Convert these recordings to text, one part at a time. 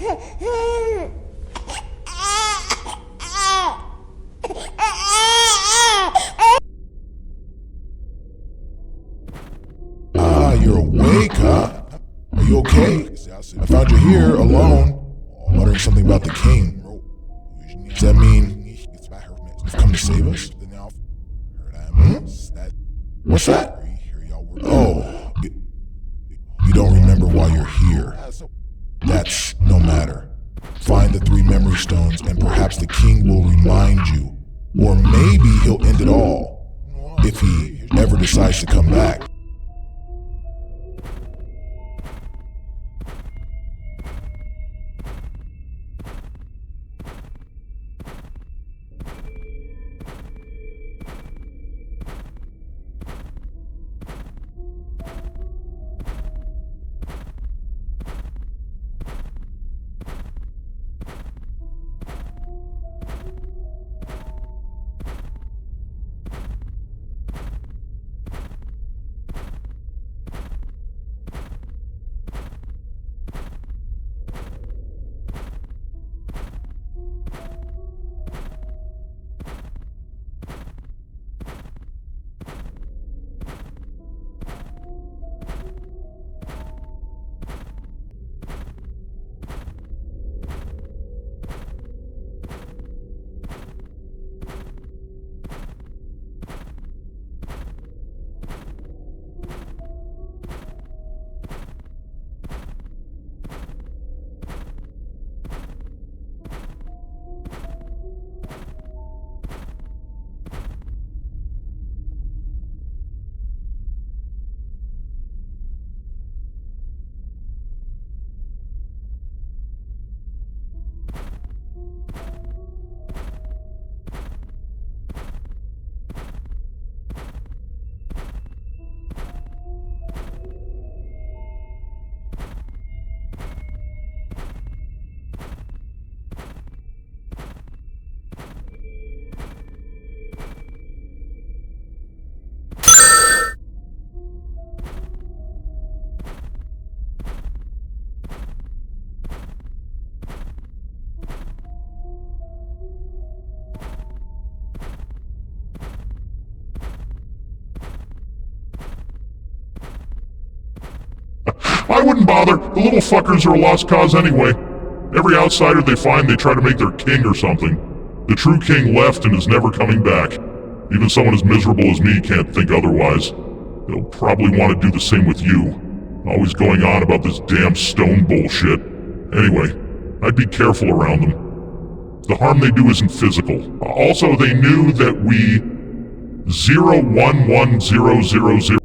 You're awake, huh? Are you okay? I found you here, alone, muttering something about the king. Does that mean you've come to save us? Hmm? What's that? Oh, you don't remember why you're here. That's no matter. Find the 3 memory stones and perhaps the king will remind you. Or maybe he'll end it all, if he ever decides to come back. I wouldn't bother. The little fuckers are a lost cause anyway. Every outsider they find, they try to make their king or something. The true king left and is never coming back. Even someone as miserable as me can't think otherwise. They'll probably want to do the same with you. Always going on about this damn stone bullshit. Anyway, I'd be careful around them. The harm they do isn't physical. Also, they knew that we 011000.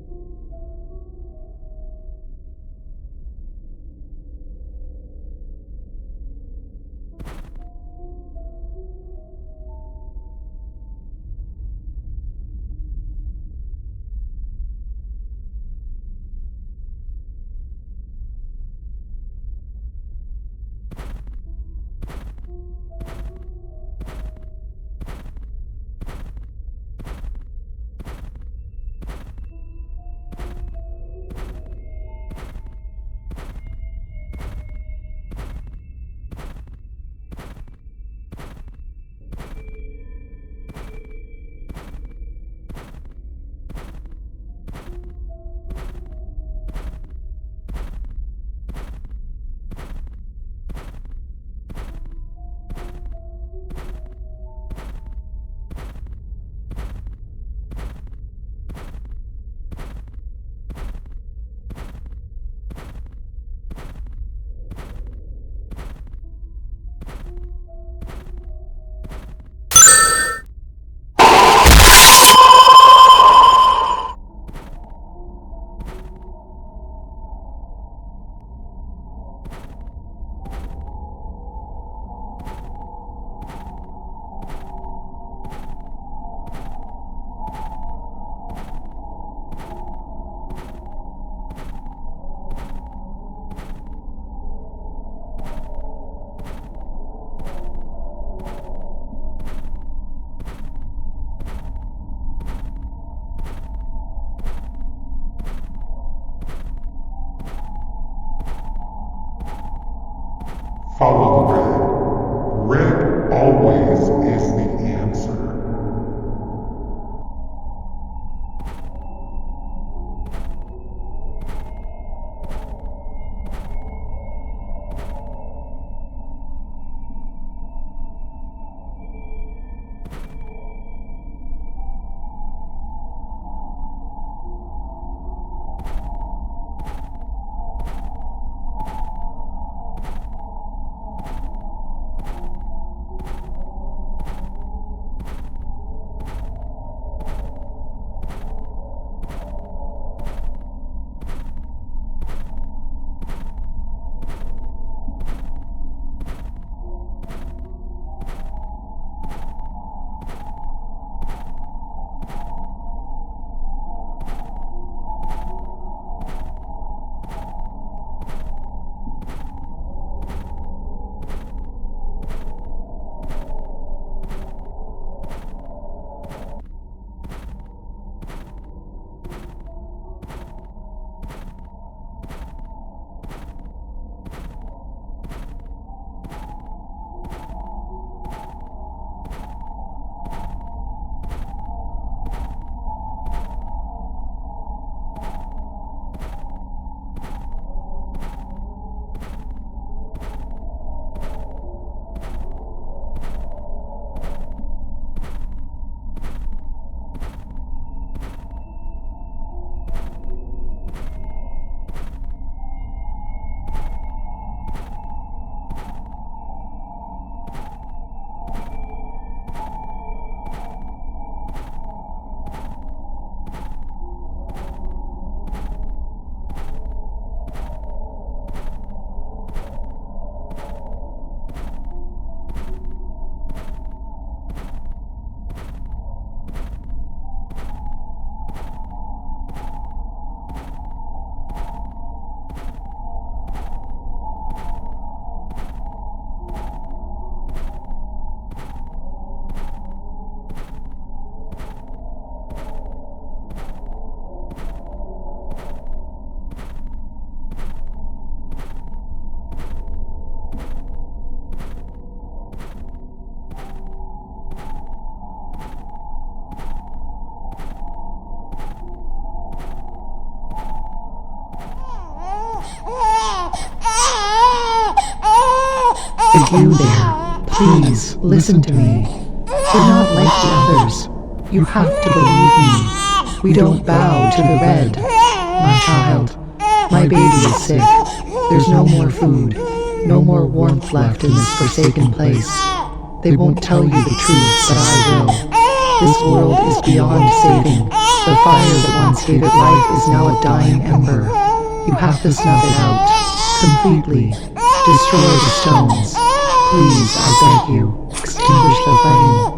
Follow the red. Red always is the answer. You there, please listen to me. We're not like the others. You have to believe me. We don't bow to the red. My child, my baby is sick. There's no more food, no more warmth left in this forsaken place. They won't tell you the truth, but I will. This world is beyond saving. The fire that once gave it life is now a dying ember. You have to snuff it out, completely. Destroy the stones. Please, I beg you, extinguish the flame.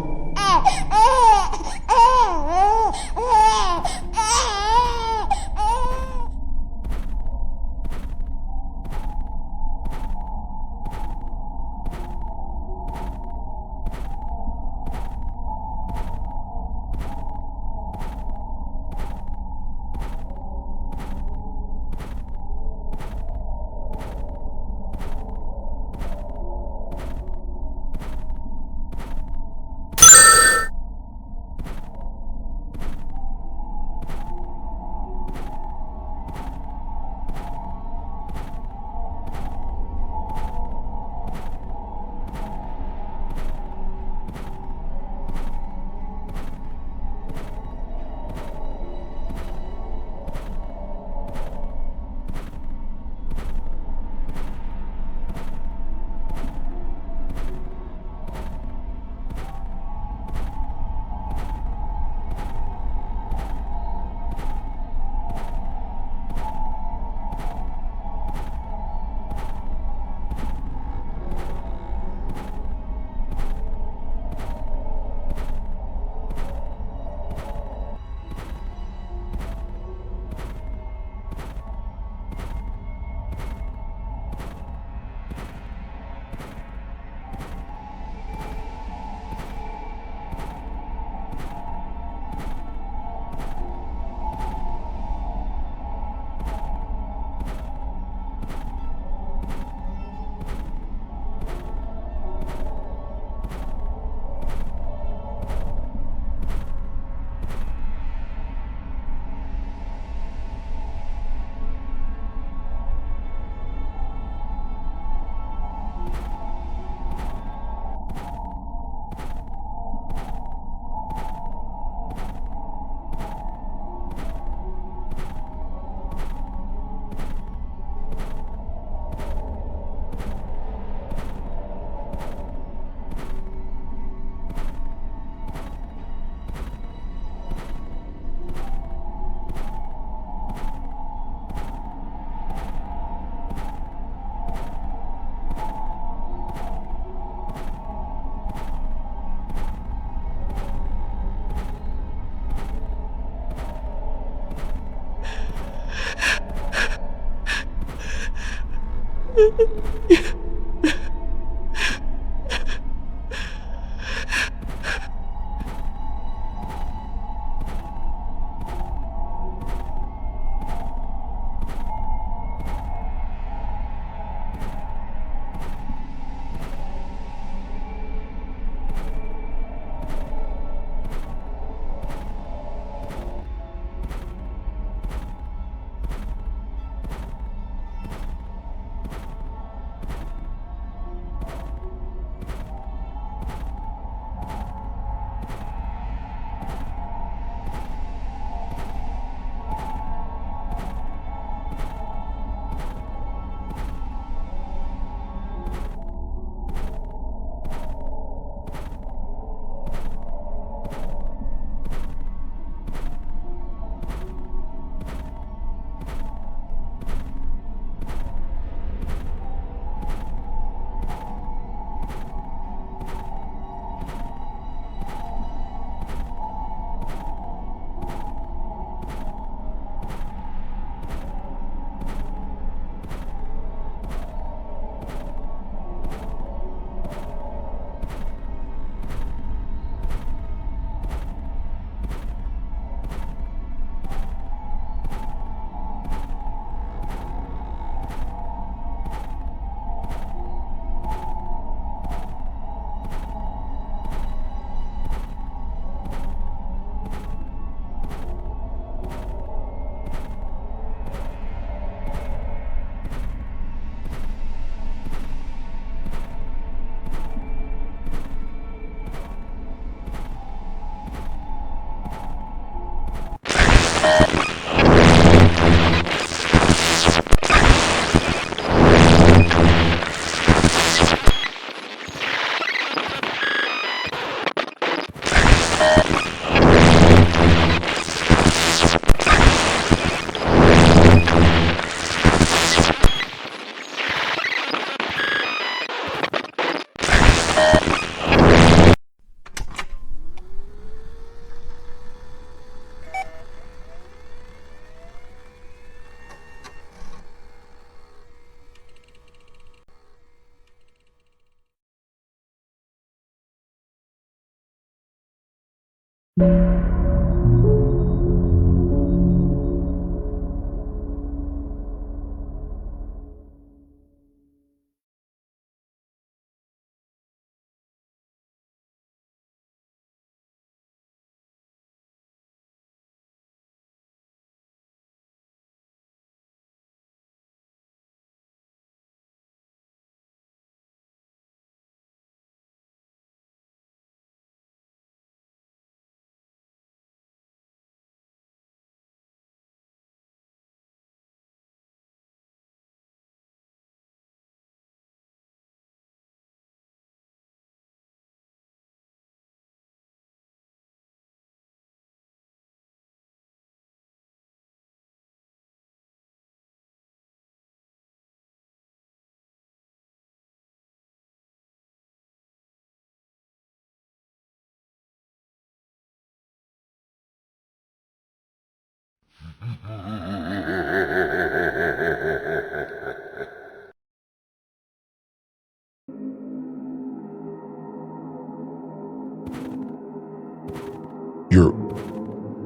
You're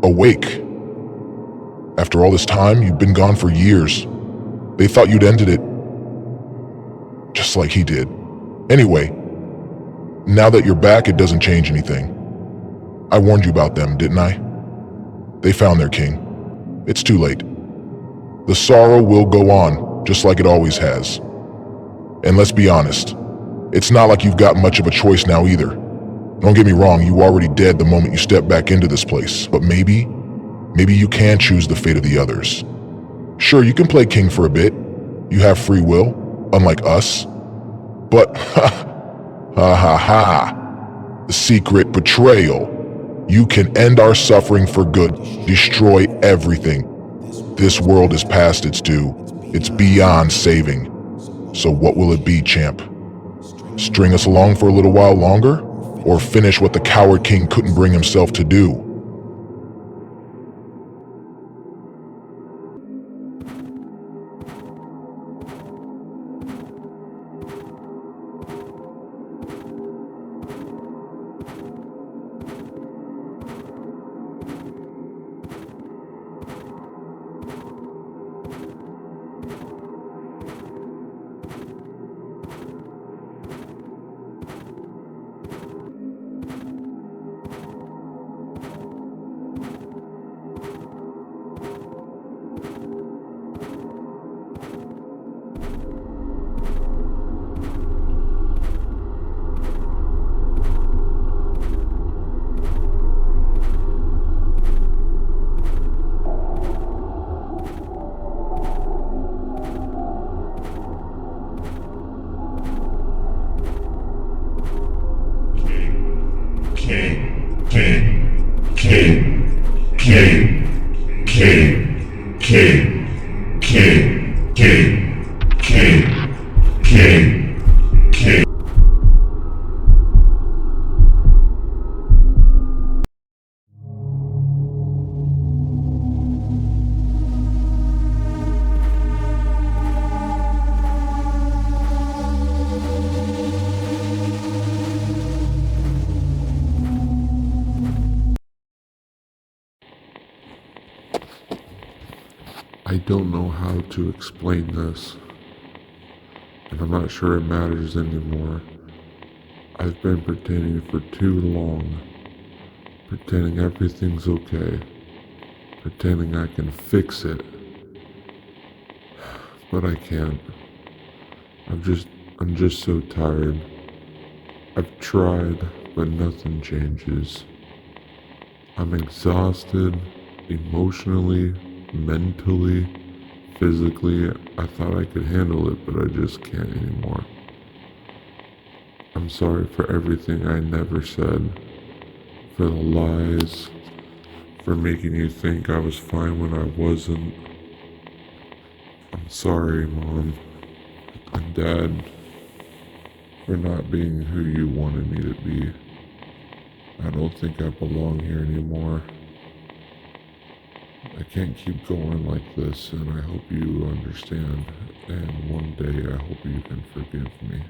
awake. After all this time, you've been gone for years. They thought you'd ended it. Just like he did. Anyway, now that you're back, it doesn't change anything. I warned you about them, didn't I? They found their king. It's too late. The sorrow will go on, just like it always has. And let's be honest, it's not like you've got much of a choice now either. Don't get me wrong, you were already dead the moment you stepped back into this place, but maybe you can choose the fate of the others. Sure, you can play king for a bit. You have free will, unlike us. But the secret betrayal. You can end our suffering for good, destroy everything. This world is past its due. It's beyond saving. So what will it be, champ? String us along for a little while longer? Or finish what the coward king couldn't bring himself to do? don't know how to explain this, and I'm not sure it matters anymore. I've been pretending for too long, pretending everything's okay, pretending I can fix it, but I can't. I'm just so tired. I've tried, but nothing changes. I'm exhausted, emotionally, mentally, physically. I thought I could handle it, but I just can't anymore. I'm sorry for everything I never said, for the lies, for making you think I was fine when I wasn't. I'm sorry, Mom and Dad, for not being who you wanted me to be. I don't think I belong here anymore. I can't keep going like this, and I hope you understand. And one day I hope you can forgive me.